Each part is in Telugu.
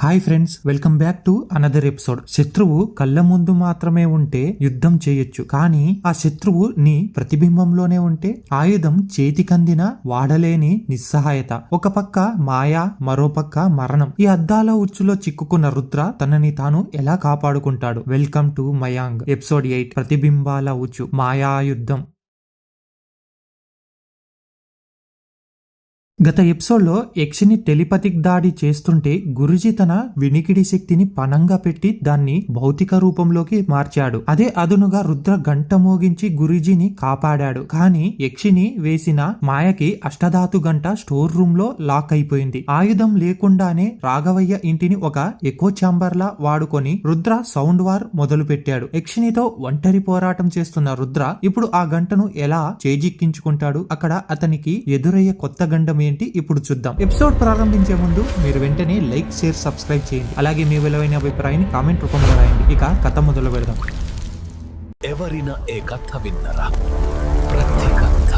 Hi friends, welcome back to another episode. శత్రువు కళ్ళ ముందు మాత్రమే ఉంటే యుద్ధం చేయొచ్చు, కానీ ఆ శత్రువు నీ ప్రతిబింబంలోనే ఉంటే ఆయుధం చేతికందిన వాడలేని నిస్సహాయత. ఒక పక్క మాయా, మరో పక్క మరణం. ఈ అద్దాల ఉచ్చులో చిక్కుకున్న రుద్ర తనని తాను ఎలా కాపాడుకుంటాడు? వెల్కమ్ టు మయాంగ్ ఎపిసోడ్ 8, ప్రతిబింబాల ఉచ్చు, మాయా యుద్ధం. గత ఎపిసోడ్ లో యక్షిని టెలిపతిక్ దాడి చేస్తుంటే గురుజీ తన వినికిడి శక్తిని పణంగా పెట్టి దాన్ని భౌతిక రూపంలోకి మార్చాడు. అదే అదునుగా రుద్ర గంట మోగించి గురుజీని కాపాడాడు. కానీ యక్షిని వేసిన మాయకి అష్టధాతు గంట స్టోర్ రూమ్ లో లాక్ అయిపోయింది. ఆయుధం లేకుండానే రాఘవయ్య ఇంటిని ఒక ఎకో ఛాంబర్ లా వాడుకొని రుద్ర సౌండ్ వార్ మొదలు పెట్టాడు. యక్షినితో ఒంటరి పోరాటం చేస్తున్న రుద్ర ఇప్పుడు ఆ గంటను ఎలా చేజిక్కించుకుంటాడు? అక్కడ అతనికి ఎదురయ్యే కొత్త గండం ఇప్పుడు చూద్దాం. ఎపిసోడ్ ప్రారంభించే ముందు మీరు వెంటనే లైక్, షేర్, సబ్స్క్రైబ్ చేయండి. అలాగే మీ విలువైన అభిప్రాయాన్ని కామెంట్ రూపంలో రాయండి. ఇక కథ మొదలు పెడదాం. ఎవరైనా ఏ కథ విన్నరా? ప్రతి కథ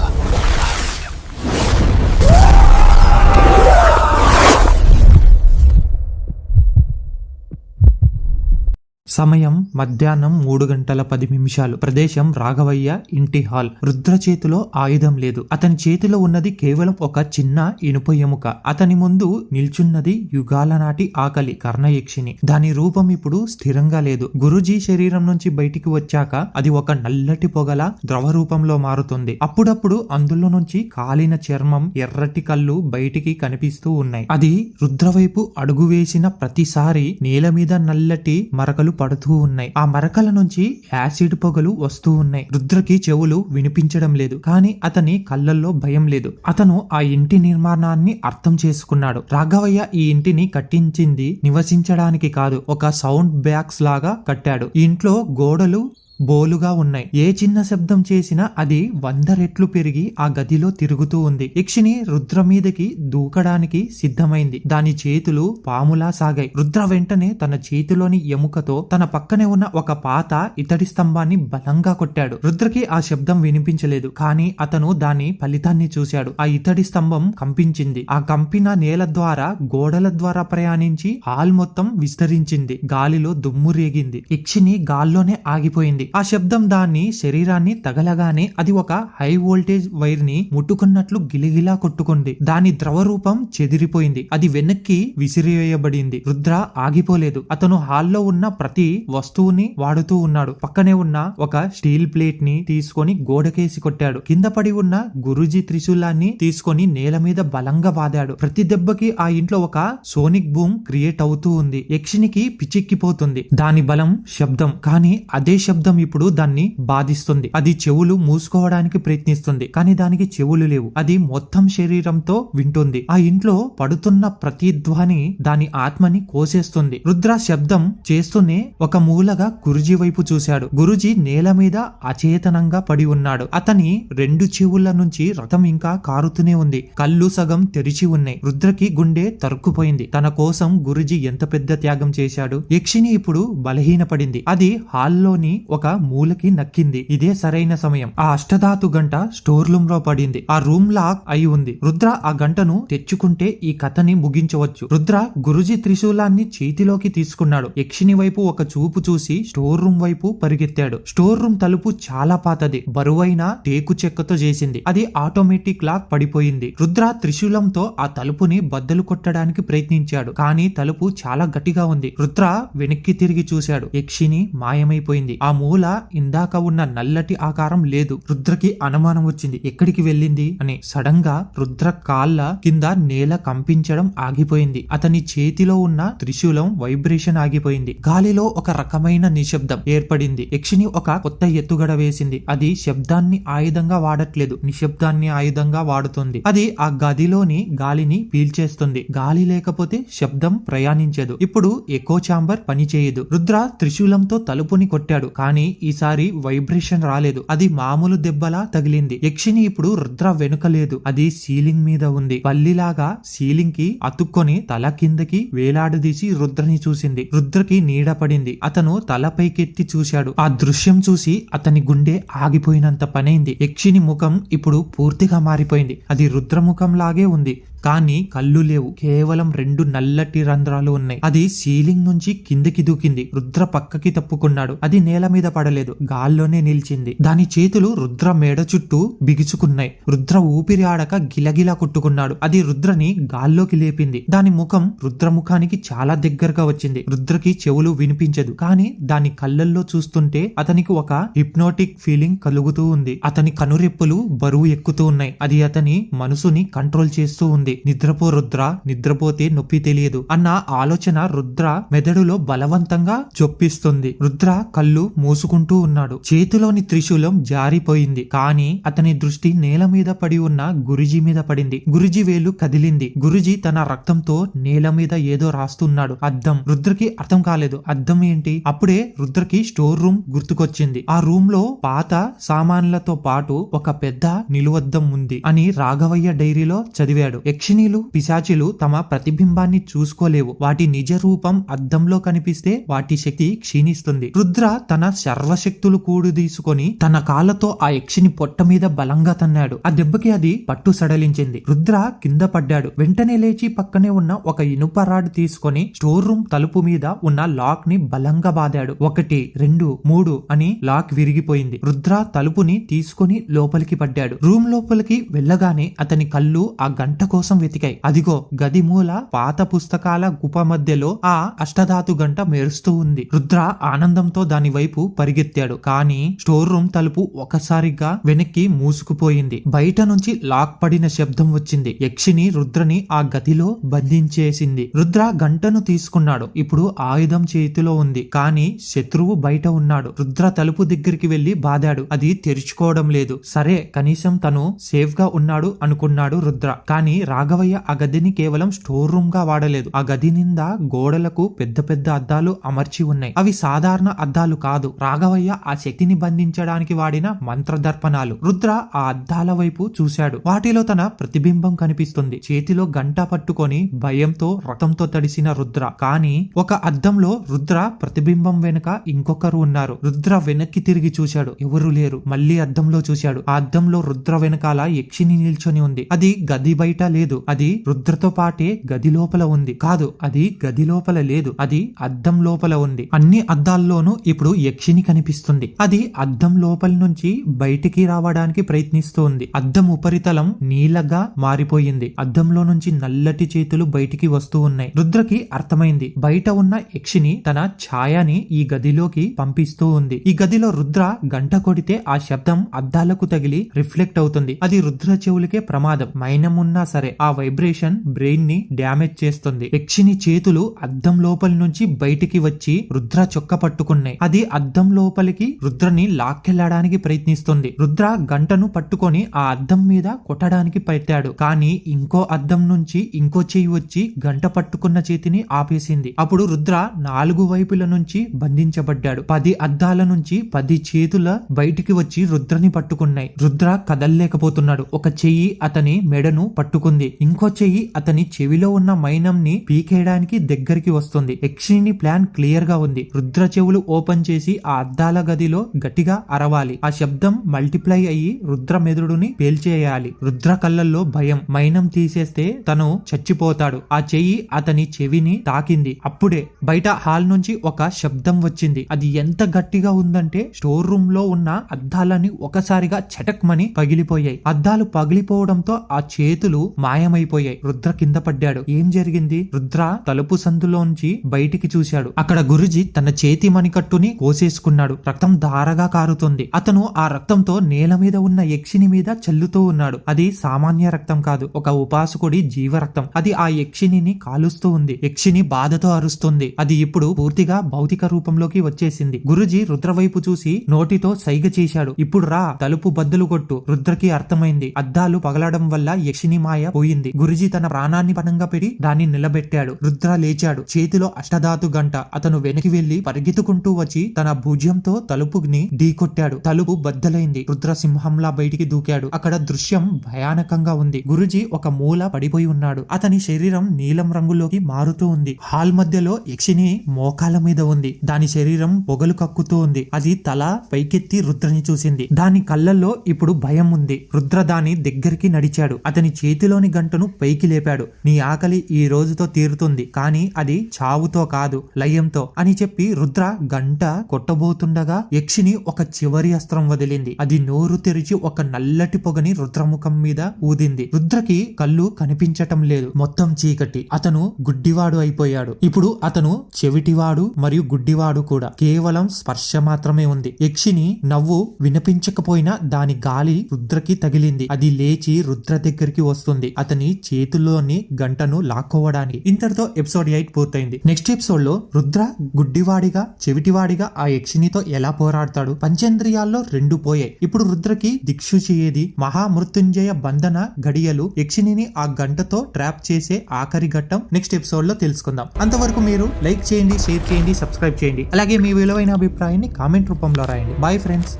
సమయం మధ్యాహ్నం 3:10. ప్రదేశం రాఘవయ్య ఇంటి హాల్. రుద్ర చేతిలో ఆయుధం లేదు. అతని చేతిలో ఉన్నది కేవలం ఒక చిన్న ఇనుప ఎముక. అతని ముందు నిల్చున్నది యుగాల నాటి ఆకలి కర్ణయక్షిని. దాని రూపం ఇప్పుడు స్థిరంగా లేదు. గురుజీ శరీరం నుంచి బయటికి వచ్చాక అది ఒక నల్లటి పొగల ద్రవ రూపంలో మారుతుంది. అప్పుడప్పుడు అందులో నుంచి కాలిన చర్మం, ఎర్రటి కళ్ళు బయటికి కనిపిస్తూ ఉన్నాయి. అది రుద్ర వైపు అడుగు వేసిన ప్రతిసారి నేల మీద నల్లటి మరకలు పడుతూ ఉన్నాయి. ఆ మరకల నుంచి యాసిడ్ పొగలు వస్తూ ఉన్నాయి. రుద్రకి చెవులు వినిపించడం లేదు, కానీ అతని కళ్ళల్లో భయం లేదు. అతను ఆ ఇంటి నిర్మాణాన్ని అర్థం చేసుకున్నాడు. రాఘవయ్య ఈ ఇంటిని కట్టించింది నివసించడానికి కాదు, ఒక సౌండ్ బ్యాగ్స్ లాగా కట్టాడు. ఈ ఇంట్లో గోడలు బోలుగా ఉన్నాయి. ఏ చిన్న శబ్దం చేసినా అది 100 రెట్లు పెరిగి ఆ గదిలో తిరుగుతూ ఉంది. యక్షిని రుద్ర మీదకి దూకడానికి సిద్ధమైంది. దాని చేతులు పాములా సాగాయి. రుద్ర వెంటనే తన చేతిలోని ఎముకతో తన పక్కనే ఉన్న ఒక పాత ఇతడి స్తంభాన్ని బలంగా కొట్టాడు. రుద్రకి ఆ శబ్దం వినిపించలేదు, కానీ అతను దాని ఫలితాన్ని చూశాడు. ఆ ఇతడి స్తంభం కంపించింది. ఆ కంపిన నేల ద్వారా, గోడల ద్వారా ప్రయాణించి హాల్ మొత్తం విస్తరించింది. గాలిలో దుమ్ము రేగింది. యక్షిని గాల్లోనే ఆగిపోయింది. ఆ శబ్దం దాని శరీరాన్ని తగలగానే అది ఒక హై వోల్టేజ్ వైర్ ని ముట్టుకున్నట్లు గిలిగిలా కొట్టుకుంది. దాని ద్రవ రూపం చెదిరిపోయింది. అది వెనక్కి విసిరివేయబడింది. రుద్ర ఆగిపోలేదు. అతను హాల్లో ఉన్న ప్రతి వస్తువుని వాడుతూ ఉన్నాడు. పక్కనే ఉన్న ఒక స్టీల్ ప్లేట్ ని తీసుకొని గోడకేసి కొట్టాడు. కింద పడి ఉన్న గురుజీ త్రిశూలాన్ని తీసుకొని నేల మీద బలంగా బాదాడు. ప్రతి దెబ్బకి ఆ ఇంట్లో ఒక సోనిక్ బూమ్ క్రియేట్ అవుతూ ఉంది. యక్షినికి పిచ్చెక్కిపోతుంది. దాని బలం శబ్దం, కానీ అదే శబ్దం ఇప్పుడు దాన్ని బాధిస్తుంది. అది చెవులు మూసుకోవడానికి ప్రయత్నిస్తుంది, కానీ దానికి చెవులు లేవు. అది మొత్తం శరీరంతో వింటుంది. ఆ ఇంట్లో పడుతున్న ప్రతి ధ్వని దాని ఆత్మని కోసేస్తుంది. రుద్ర శబ్దం చేస్తూనే ఒక మూలగా గురుజీ వైపు చూశాడు. గురుజీ నేల మీద అచేతనంగా పడి ఉన్నాడు. అతని 2 చెవుల నుంచి రక్తం ఇంకా కారుతూనే ఉంది. కళ్ళు సగం తెరిచి ఉన్నాయి. రుద్రకి గుండె తరుక్కుపోయింది. తన కోసం గురుజీ ఎంత పెద్ద త్యాగం చేశాడు. యక్షిని ఇప్పుడు బలహీనపడింది. అది హాల్లోని ఒక మూలకి నక్కింది. ఇదే సరైన సమయం. ఆ అష్టధాతు గంట స్టోర్ రూమ్ లో పడింది. ఆ రూమ్ లాక్ అయి ఉంది. రుద్ర ఆ గంటను తెచ్చుకుంటే ఈ కథని ముగించవచ్చు. రుద్ర గురుజీ త్రిశూలాన్ని చేతిలోకి తీసుకున్నాడు. యక్షిని వైపు ఒక చూపు చూసి స్టోర్ రూమ్ వైపు పరిగెత్తాడు. స్టోర్ రూమ్ తలుపు చాలా పాతది, బరువైన టేకు చెక్కతో చేసింది. అది ఆటోమేటిక్ లాక్ పడిపోయింది. రుద్ర త్రిశూలంతో ఆ తలుపుని బద్దలు కొట్టడానికి ప్రయత్నించాడు, కానీ తలుపు చాలా గట్టిగా ఉంది. రుద్ర వెనక్కి తిరిగి చూశాడు. యక్షిని మాయమైపోయింది. ఆ మూల ఇందాక ఉన్న నల్లటి ఆకారం లేదు. రుద్రకి అనుమానం వచ్చింది, ఎక్కడికి వెళ్ళింది అని. సడన్ గా రుద్ర కాళ్ళ కింద నేల కంపించడం ఆగిపోయింది. అతని చేతిలో ఉన్న త్రిశూలం వైబ్రేషన్ ఆగిపోయింది. గాలిలో ఒక రకమైన నిశ్శబ్దం ఏర్పడింది. యక్షిని ఒక కొత్త ఎత్తుగడ వేసింది. అది శబ్దాన్ని ఆయుధంగా వాడట్లేదు, నిశ్శబ్దాన్ని ఆయుధంగా వాడుతుంది. అది ఆ గదిలోని గాలిని పీల్చేస్తుంది. గాలి లేకపోతే శబ్దం ప్రయాణించదు. ఇప్పుడు ఎకో ఛాంబర్ పనిచేయదు. రుద్ర త్రిశూలంతో తలుపుని కొట్టాడు, కానీ కానీ ఈసారి వైబ్రేషన్ రాలేదు. అది మామూలు దెబ్బలా తగిలింది. యక్షిని ఇప్పుడు రుద్ర వెనుక లేదు. అది సీలింగ్ మీద ఉంది. బల్లిలాగా సీలింగ్ కి అతుక్కొని తల కిందకి వేలాడదీసి రుద్రని చూసింది. రుద్రకి నీడ పడింది. అతను తల పైకెత్తి చూశాడు. ఆ దృశ్యం చూసి అతని గుండె ఆగిపోయినంత పనైంది. యక్షిని ముఖం ఇప్పుడు పూర్తిగా మారిపోయింది. అది రుద్రముఖం లాగే ఉంది. కానీ కళ్ళు లేవు. కేవలం 2 నల్లటి రంధ్రాలు ఉన్నాయి. అది సీలింగ్ నుంచి కిందకి దూకింది. రుద్ర పక్కకి తప్పుకున్నాడు. అది నేల మీద పడలేదు, గాల్లోనే నిలిచింది. దాని చేతులు రుద్ర మేడ చుట్టూ బిగుచుకున్నాయి. రుద్ర ఊపిరి ఆడక గిలగిలా కొట్టుకున్నాడు. అది రుద్రని గాల్లోకి లేపింది. దాని ముఖం రుద్ర ముఖానికి చాలా దగ్గరగా వచ్చింది. రుద్రకి చెవులు వినిపించదు, కానీ దాని కళ్ళల్లో చూస్తుంటే అతనికి ఒక హిప్నోటిక్ ఫీలింగ్ కలుగుతూ ఉంది. అతని కనురెప్పులు బరువు ఎక్కుతూ ఉన్నాయి. అది అతని మనసుని కంట్రోల్ చేస్తూ ఉంది. నిద్రపో రుద్ర, నిద్రపోతే నొప్పి తెలియదు అన్న ఆలోచన రుద్ర మెదడులో బలవంతంగా చొప్పిస్తుంది. రుద్ర కళ్ళు మూసుకుంటూ ఉన్నాడు. చేతిలోని త్రిశూలం జారిపోయింది. కానీ అతని దృష్టి నేల మీద పడి ఉన్న గురుజీ మీద పడింది. గురుజీ వేలు కదిలింది. గురుజీ తన రక్తంతో నేల మీద ఏదో రాస్తున్నాడు. అద్దం. రుద్రకి అర్థం కాలేదు. అద్దం ఏంటి? అప్పుడే రుద్రకి స్టోర్ రూమ్ గుర్తుకొచ్చింది. ఆ రూమ్ లో పాత సామాన్లతో పాటు ఒక పెద్ద నిలువద్దం ఉంది అని రాఘవయ్య డైరీలో చదివాడు. యక్షిణీలు, పిశాచిలు తమ ప్రతిబింబాన్ని చూసుకోలేవు. వాటి నిజ రూపం అద్దంలో కనిపిస్తే వాటి శక్తి క్షీణిస్తుంది. రుద్ర తన సర్వశక్తులు కూడదీసుకొని తన కాళ్ళతో ఆ యక్షిని పొట్ట మీద బలంగా తన్నాడు. ఆ దెబ్బకి అది పట్టు సడలించింది. రుద్ర కింద పడ్డాడు. వెంటనే లేచి పక్కనే ఉన్న ఒక ఇనుప రాడ్ తీసుకొని స్టోర్ రూమ్ తలుపు మీద ఉన్న లాక్ ని బలంగా బాదాడు. 1, 2, 3 అని లాక్ విరిగిపోయింది. రుద్ర తలుపుని తీసుకొని లోపలికి పడ్డాడు. రూమ్ లోపలికి వెళ్ళగానే అతని కళ్ళు ఆ గంట కోసం వెతికాయి. అదిగో గది మూల పాత పుస్తకాల గుప మధ్యలో ఆ అష్టధాతు గంట మెరుస్తూ ఉంది. రుద్ర ఆనందంతో దాని వైపు పరిగెత్తాడు. కానీ స్టోర్ రూమ్ తలుపు ఒకసారిగా వెనక్కి మూసుకుపోయింది. బయట నుంచి లాక్ పడిన శబ్దం వచ్చింది. యక్షిని రుద్రని ఆ గదిలో బంధించేసింది. రుద్ర గంటను తీసుకున్నాడు. ఇప్పుడు ఆయుధం చేతిలో ఉంది. కానీ శత్రువు బయట ఉన్నాడు. రుద్ర తలుపు దగ్గరికి వెళ్లి బాదాడు. అది తెరుచుకోవడం లేదు. సరే, కనీసం తను సేఫ్ గా ఉన్నాడు అనుకున్నాడు రుద్ర. కానీ రాఘవయ్య ఆ గదిని కేవలం స్టోర్ రూమ్ గా వాడలేదు. ఆ గది నిండా గోడలకు పెద్ద పెద్ద అద్దాలు అమర్చి ఉన్నాయి. అవి సాధారణ అద్దాలు కాదు. రాఘవయ్య ఆ శక్తిని బంధించడానికి వాడిన మంత్రదర్పణాలు. రుద్ర ఆ అద్దాల వైపు చూశాడు. వాటిలో తన ప్రతిబింబం కనిపిస్తుంది. చేతిలో గంట పట్టుకొని భయంతో రక్తంతో తడిసిన రుద్ర. కానీ ఒక అద్దంలో రుద్ర ప్రతిబింబం వెనుక ఇంకొకరు ఉన్నారు. రుద్ర వెనక్కి తిరిగి చూశాడు. ఎవరు లేరు. మళ్ళీ అద్దంలో చూశాడు. ఆ అద్దంలో రుద్ర వెనకాల యక్షిని నిల్చొని ఉంది. అది గది బయట లేదు. అది రుద్రతో పాటే గది లోపల ఉంది. కాదు, అది గది లోపల లేదు. అది అద్దం లోపల ఉంది. అన్ని అద్దాల్లోనూ ఇప్పుడు యక్షిని కనిపిస్తుంది. అది అద్దం లోపల నుంచి బయటికి రావడానికి ప్రయత్నిస్తోంది. అద్దం ఉపరితలం నీలగా మారిపోయింది. అద్దంలో నుంచి నల్లటి చేతులు బయటికి వస్తూ ఉన్నాయి. రుద్రకి అర్థమైంది. బయట ఉన్న యక్షిని తన ఛాయని ఈ గదిలోకి పంపిస్తూ ఉంది. ఈ గదిలో రుద్ర గంట కొడితే ఆ శబ్దం అద్దాలకు తగిలి రిఫ్లెక్ట్ అవుతుంది. అది రుద్ర చెవులకే ప్రమాదం. మైనం ఉన్నా సరే ఆ వైబ్రేషన్ బ్రెయిన్ ని డ్యామేజ్ చేస్తుంది. యక్షిని చేతులు అద్దం లోపల నుంచి బయటికి వచ్చి రుద్ర చొక్క పట్టుకున్నాయి. అది అద్దం లోపలికి రుద్రని లాక్కెళ్లడానికి ప్రయత్నిస్తుంది. రుద్ర గంటను పట్టుకొని ఆ అద్దం మీద కొట్టడానికి పెట్టాడు. కానీ ఇంకో అద్దం నుంచి ఇంకో చెయ్యి వచ్చి గంట పట్టుకున్న చేతిని ఆపేసింది. అప్పుడు రుద్ర 4 వైపుల నుంచి బంధించబడ్డాడు. 10 అద్దాల నుంచి 10 చేతుల బయటికి వచ్చి రుద్రని పట్టుకున్నాయి. రుద్ర కదల్లేకపోతున్నాడు. ఒక చెయ్యి అతని మెడను పట్టుకుంది. ఇంకో చెయ్యి అతని చెవిలో ఉన్న మైనం ని పీకేయడానికి దగ్గరికి వస్తుంది. యక్షిని ప్లాన్ క్లియర్ గా ఉంది. రుద్ర చెవులు ఓపెన్ చేసి ఆ అద్దాల గదిలో గట్టిగా అరవాలి. ఆ శబ్దం మల్టిప్లై అయ్యి రుద్ర మెదడుని పేల్చేయాలి. రుద్ర కళ్ళల్లో భయం. మైనం తీసేస్తే తను చచ్చిపోతాడు. ఆ చెయ్యి అతని చెవిని తాకింది. అప్పుడే బయట హాల్ నుంచి ఒక శబ్దం వచ్చింది. అది ఎంత గట్టిగా ఉందంటే స్టోర్ రూమ్ లో ఉన్న అద్దాలని ఒకసారిగా చటక్మని పగిలిపోయాయి. అద్దాలు పగిలిపోవడంతో ఆ చేతులు మాయమైపోయాయి. రుద్ర కింద పడ్డాడు. ఏం జరిగింది? రుద్ర తలుపు సందులోంచి బయటికి చూశాడు. అక్కడ గురుజీ తన చేతి మణికట్టుని కోసేసుకున్నాడు. రక్తం ధారగా కారుతుంది. అతను ఆ రక్తంతో నేల మీద ఉన్న యక్షిని మీద చల్లుతూ ఉన్నాడు. అది సామాన్య రక్తం కాదు, ఒక ఉపాసకుడి జీవరక్తం. అది ఆ యక్షిని కాలుస్తూ ఉంది. యక్షిని బాధతో అరుస్తుంది. అది ఇప్పుడు పూర్తిగా భౌతిక రూపంలోకి వచ్చేసింది. గురుజీ రుద్ర వైపు చూసి నోటితో సైగ చేశాడు. ఇప్పుడు రా, తలుపు బద్దలు కొట్టు. రుద్రకి అర్థమైంది. అద్దాలు పగలడం వల్ల యక్షిని మాయ పోయింది. గురుజీ తన ప్రాణాన్ని పణంగా పెట్టి దాన్ని నిలబెట్టాడు. రుద్ర లేచాడు. చేతిలో అష్టధాతు గంట. అతను వెనక్కి వెళ్లి పరిగెత్తుకుంటూ వచ్చి తన భుజం భుజంతో తలుపుని ఢీకొట్టాడు. తలుపు బద్దలైంది. రుద్రసింహంలా బయటికి దూకాడు. అక్కడ దృశ్యం భయానకంగా ఉంది. గురుజీ ఒక మూల పడిపోయి ఉన్నాడు. అతని శరీరం నీలం రంగులోకి మారుతూ ఉంది. హాల్ మధ్యలో యక్షిని మోకాల మీద ఉంది. దాని శరీరం పొగలు కక్కుతూ ఉంది. అది తల పైకెత్తి రుద్రని చూసింది. దాని కళ్ళల్లో ఇప్పుడు భయం ఉంది. రుద్ర దాని దగ్గరికి నడిచాడు. అతని చేతిలోని గంటను పైకి లేపాడు. నీ ఆకలి ఈ రోజుతో తీరుతుంది, కానీ అది చావుతో కాదు, లయంతో అని చెప్పి రుద్ర గంట కొట్టబోతుండగా యక్షిని ఒక చివరి అస్త్రం వదిలింది. అది నోరు తెరిచి ఒక నల్లటి పొగని రుద్రముఖం మీద ఊదింది. రుద్రకి కళ్ళు కనిపించటం లేదు. మొత్తం చీకటి. అతను గుడ్డివాడు అయిపోయాడు. ఇప్పుడు అతను చెవిటివాడు మరియు గుడ్డివాడు కూడా. కేవలం స్పర్శ మాత్రమే ఉంది. యక్షిని నవ్వు వినిపించకపోయినా దాని గాలి రుద్రకి తగిలింది. అది లేచి రుద్ర దగ్గరికి వస్తుంది, అతని చేతుల్లోని గంటను లాక్కోవడానికి. ఇంతటితో ఎపిసోడ్ 8 పూర్తయింది. నెక్స్ట్ ఎపిసోడ్ లో రుద్ర గుడ్డివాడిగా చెవిటివాడిగా ఆ యక్షినితో ఎలా పోరాడతాడు? పంచేంద్రియాల్లో 2 పోయాయి. ఇప్పుడు రుద్రకి దిక్సూచి ఏది? మహామృత్యుంజయ బంధన గడియలు యక్షినిని ఆ గంటతో ట్రాప్ చేసే ఆఖరి ఘట్టం నెక్స్ట్ ఎపిసోడ్ లో తెలుసుకుందాం. అంతవరకు మీరు లైక్ చేయండి, షేర్ చేయండి, సబ్స్క్రైబ్ చేయండి. అలాగే మీ విలువైన అభిప్రాయాన్ని కామెంట్ రూపంలో రాయండి. Bye friends.